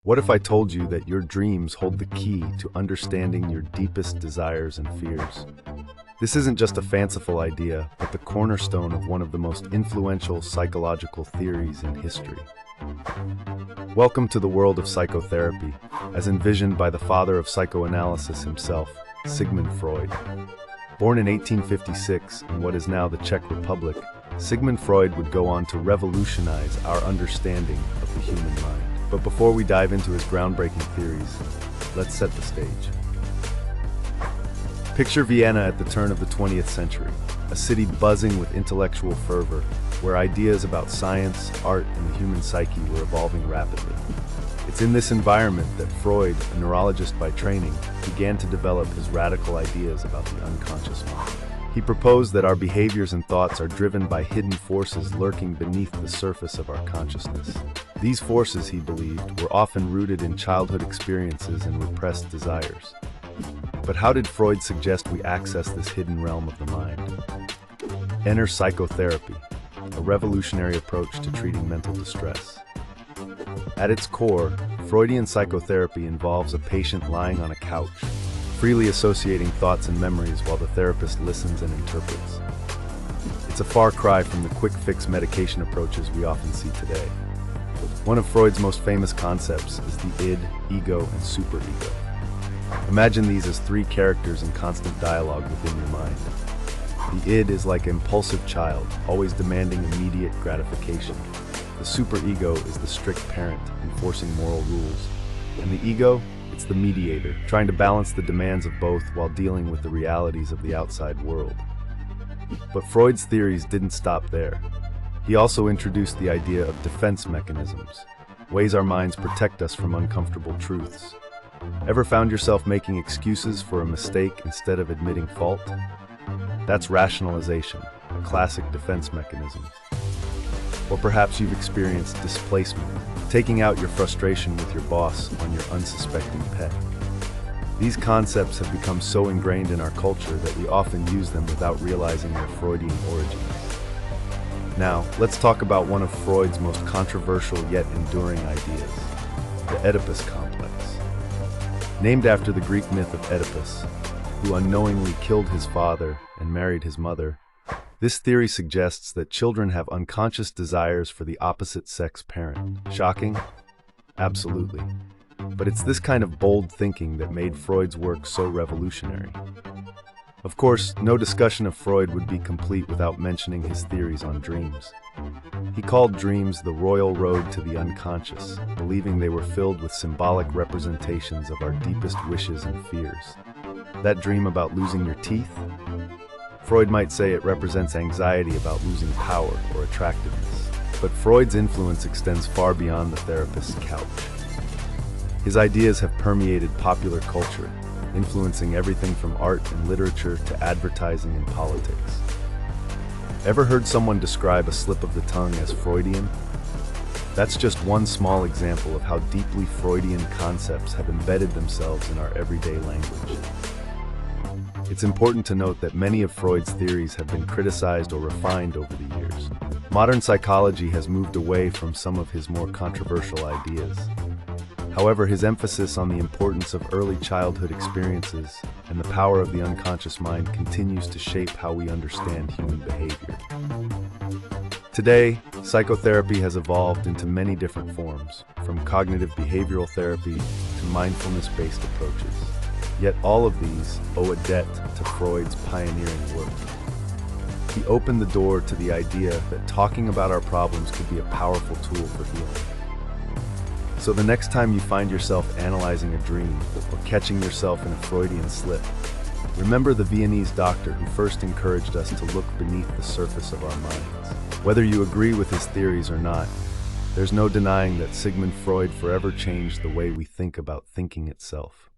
What if I told you that your dreams hold the key to understanding your deepest desires and fears? This isn't just a fanciful idea, but the cornerstone of one of the most influential psychological theories in history. Welcome to the world of psychotherapy, as envisioned by the father of psychoanalysis himself, Sigmund Freud. Born in 1856 in what is now the Czech Republic, Sigmund Freud would go on to revolutionize our understanding of the human mind. But before we dive into his groundbreaking theories, let's set the stage. Picture Vienna at the turn of the 20th century, a city buzzing with intellectual fervor, where ideas about science, art, and the human psyche were evolving rapidly. It's in this environment that Freud, a neurologist by training, began to develop his radical ideas about the unconscious mind. He proposed that our behaviors and thoughts are driven by hidden forces lurking beneath the surface of our consciousness. These forces, he believed, were often rooted in childhood experiences and repressed desires. But how did Freud suggest we access this hidden realm of the mind? Enter psychotherapy, a revolutionary approach to treating mental distress. At its core, Freudian psychotherapy involves a patient lying on a couch, freely associating thoughts and memories while the therapist listens and interprets. It's a far cry from the quick-fix medication approaches we often see today. One of Freud's most famous concepts is the id, ego, and superego. Imagine these as three characters in constant dialogue within your mind. The id is like an impulsive child, always demanding immediate gratification. The superego is the strict parent, enforcing moral rules. And the ego? It's the mediator, trying to balance the demands of both while dealing with the realities of the outside world. But Freud's theories didn't stop there. He also introduced the idea of defense mechanisms, ways our minds protect us from uncomfortable truths. Ever found yourself making excuses for a mistake instead of admitting fault? That's rationalization, a classic defense mechanism. Or perhaps you've experienced displacement, taking out your frustration with your boss on your unsuspecting pet. These concepts have become so ingrained in our culture that we often use them without realizing their Freudian origins. Now, let's talk about one of Freud's most controversial yet enduring ideas, the Oedipus complex. Named after the Greek myth of Oedipus, who unknowingly killed his father and married his mother, this theory suggests that children have unconscious desires for the opposite sex parent. Shocking? Absolutely. But it's this kind of bold thinking that made Freud's work so revolutionary. Of course, no discussion of Freud would be complete without mentioning his theories on dreams. He called dreams the royal road to the unconscious, believing they were filled with symbolic representations of our deepest wishes and fears. That dream about losing your teeth? Freud might say it represents anxiety about losing power or attractiveness. But Freud's influence extends far beyond the therapist's couch. His ideas have permeated popular culture, influencing everything from art and literature to advertising and politics. Ever heard someone describe a slip of the tongue as Freudian? That's just one small example of how deeply Freudian concepts have embedded themselves in our everyday language. It's important to note that many of Freud's theories have been criticized or refined over the years. Modern psychology has moved away from some of his more controversial ideas. However, his emphasis on the importance of early childhood experiences and the power of the unconscious mind continues to shape how we understand human behavior. Today, psychotherapy has evolved into many different forms, from cognitive behavioral therapy to mindfulness-based approaches. Yet all of these owe a debt to Freud's pioneering work. He opened the door to the idea that talking about our problems could be a powerful tool for healing. So the next time you find yourself analyzing a dream or catching yourself in a Freudian slip, remember the Viennese doctor who first encouraged us to look beneath the surface of our minds. Whether you agree with his theories or not, there's no denying that Sigmund Freud forever changed the way we think about thinking itself.